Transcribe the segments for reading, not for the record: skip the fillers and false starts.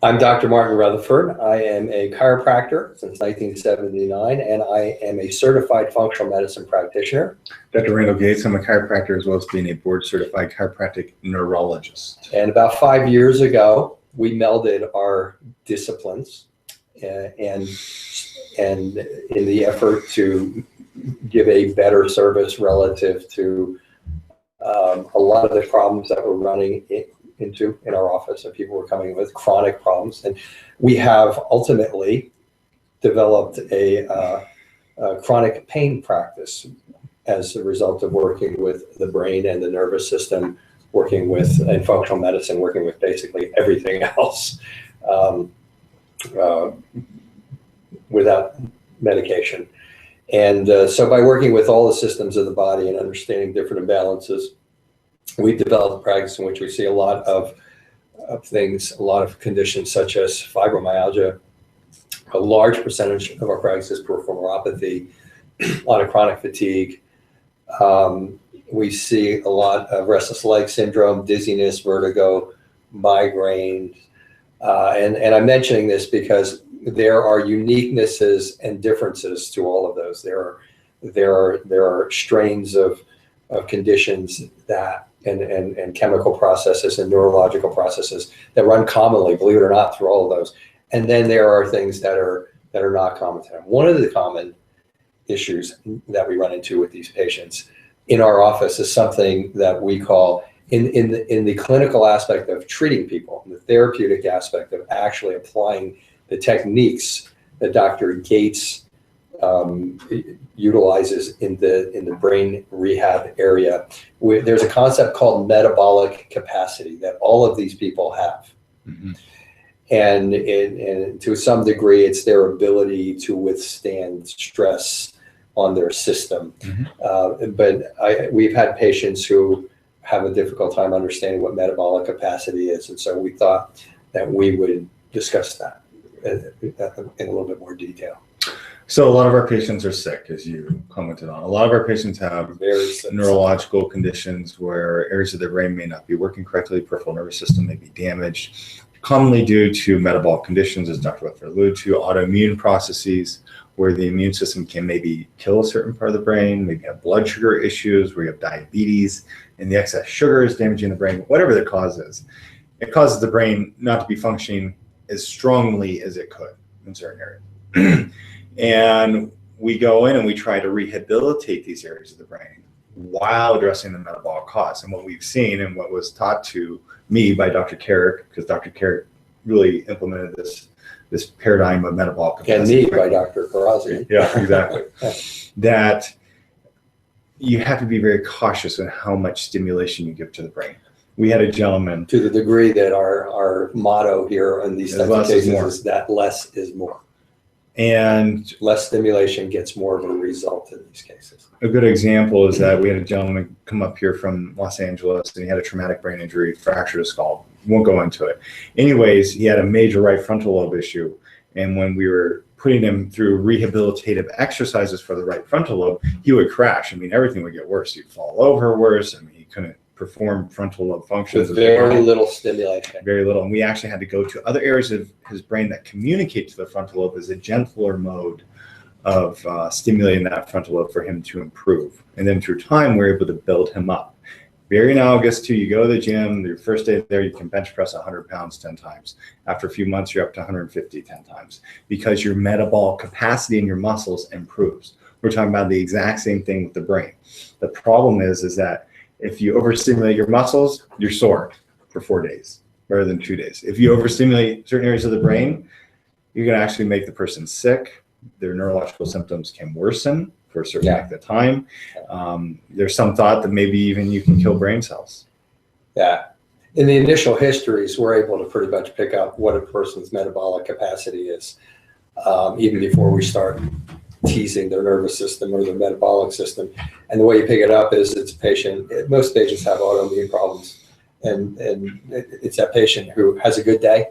I'm Dr. Martin Rutherford. I am a chiropractor since 1979, and I am a certified functional medicine practitioner. Dr. Reno Gates, I'm a chiropractor as well as being a board-certified chiropractic neurologist. And about 5 years ago, we melded our disciplines and in the effort to give a better service relative to a lot of the problems that we're running into in our office, and people were coming with chronic problems. And we have ultimately developed a chronic pain practice as a result of working with the brain and the nervous system, working with, in functional medicine, working with basically everything else without medication. And so by working with all the systems of the body and understanding different imbalances, we've developed a practice in which we see a lot of things, a lot of conditions such as fibromyalgia. A large percentage of our practice is peripheral neuropathy, a lot of chronic fatigue. We see a lot of restless leg syndrome, dizziness, vertigo, migraine. And I'm mentioning this because there are uniquenesses and differences to all of those. There are strains of conditions that and chemical processes and neurological processes that run commonly, believe it or not, through all of those. And then there are things that are not common to them. One of the common issues that we run into with these patients in our office is something that we call, in the clinical aspect of treating people, in the therapeutic aspect of actually applying the techniques that Dr. Gates utilizes in the brain rehab area. There's a concept called metabolic capacity that all of these people have. Mm-hmm. And to some degree, it's their ability to withstand stress on their system. Mm-hmm. But we've had patients who have a difficult time understanding what metabolic capacity is. And so we thought that we would discuss that in a little bit more detail. So a lot of our patients are sick, as you commented on. A lot of our patients have neurological conditions where areas of their brain may not be working correctly, peripheral nervous system may be damaged, commonly due to metabolic conditions, as Dr. Rutherford alluded to, autoimmune processes where the immune system can maybe kill a certain part of the brain, maybe have blood sugar issues, where you have diabetes, and the excess sugar is damaging the brain, whatever the cause is. It causes the brain not to be functioning as strongly as it could in certain areas. And we go in and we try to rehabilitate these areas of the brain while addressing the metabolic cause. And what we've seen and what was taught to me by Dr. Carrick, because Dr. Carrick really implemented this paradigm of metabolic capacity. And me by Dr. Karazi. Yeah, exactly. That you have to be very cautious in how much stimulation you give to the brain. We had a gentleman. To the degree that our motto here in these types of cases is that less is more. And less stimulation gets more of a result in these cases. A good example is that we had a gentleman come up here from Los Angeles and he had a traumatic brain injury, fractured his skull. Won't go into it. Anyways, he had a major right frontal lobe issue. And when we were putting him through rehabilitative exercises for the right frontal lobe, he would crash. I mean, everything would get worse. He'd fall over worse. I mean, he couldn't perform frontal lobe functions. With very little stimulation. Very little. And we actually had to go to other areas of his brain that communicate to the frontal lobe as a gentler mode of stimulating that frontal lobe for him to improve. And then through time, we're able to build him up. Very analogous to you go to the gym, your first day there, you can bench press 100 pounds 10 times. After a few months, you're up to 150 10 times because your metabolic capacity in your muscles improves. We're talking about the exact same thing with the brain. The problem is that if you overstimulate your muscles, you're sore for 4 days rather than 2 days. If you overstimulate certain areas of the brain, you're going to actually make the person sick. Their neurological symptoms can worsen for a certain length of time. There's some thought that maybe even you can kill brain cells. Yeah. In the initial histories, we're able to pretty much pick up what a person's metabolic capacity is, even before we start teasing their nervous system or their metabolic system. And the way you pick it up is it's a patient, most patients have autoimmune problems. And it's that patient who has a good day.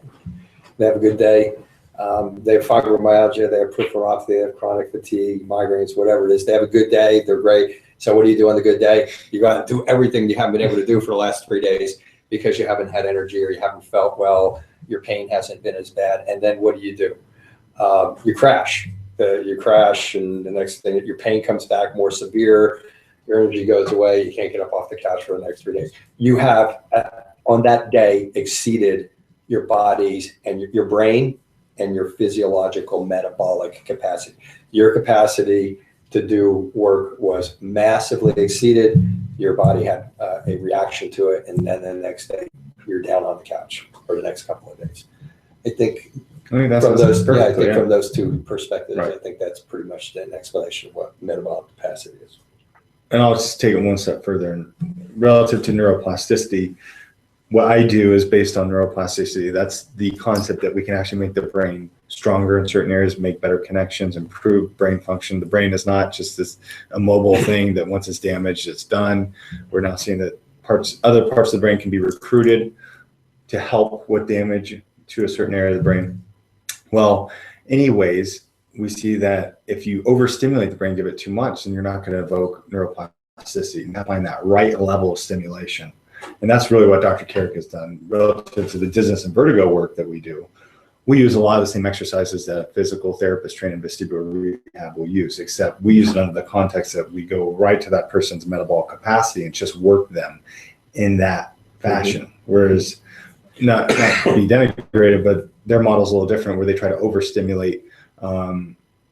They have a good day. They have fibromyalgia, they have peripheral neuropathy, they have chronic fatigue, migraines, whatever it is. They have a good day, they're great. So what do you do on the good day? You got to do everything you haven't been able to do for the last 3 days because you haven't had energy or you haven't felt well. your pain hasn't been as bad. And then what do? You crash. You crash, and the next thing, your pain comes back more severe. Your energy goes away. You can't get up off the couch for the next 3 days. You have, on that day, exceeded your body's and your brain and your physiological metabolic capacity. Your capacity to do work was massively exceeded. Your body had a reaction to it, and then the next day you're down on the couch for the next couple of days. I think from those two perspectives, right. I think that's pretty much an explanation of what metabolic capacity is. And I'll just take it one step further. And relative to neuroplasticity, what I do is based on neuroplasticity. That's the concept that we can actually make the brain stronger in certain areas, make better connections, improve brain function. The brain is not just this immobile thing that once it's damaged, it's done. We're now seeing that other parts of the brain can be recruited to help with damage to a certain area of the brain. Well, anyways, we see that if you overstimulate the brain, give it too much, then you're not going to evoke neuroplasticity and not find that right level of stimulation. And that's really what Dr. Carrick has done relative to the dizziness and vertigo work that we do. We use a lot of the same exercises that a physical therapist trained in vestibular rehab will use, except we use it under the context that we go right to that person's metabolic capacity and just work them in that fashion. Whereas, not to be denigrated, but their model's a little different, where they try to overstimulate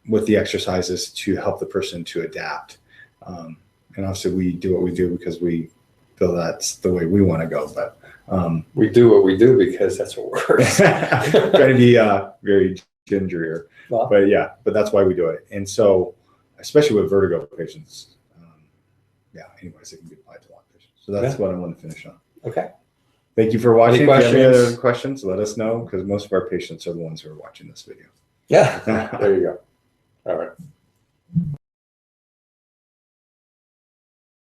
with the exercises to help the person to adapt. And obviously we do what we do because we feel that's the way we want to go. But we do what we do because that's what works. Try to be very ginger, well, but that's why we do it. And so, especially with vertigo patients, anyways, it can be applied to a lot of patients. So that's what I want to finish on. Okay. Thank you for watching. If you have any other questions, let us know, because most of our patients are the ones who are watching this video. Yeah, there you go. All right.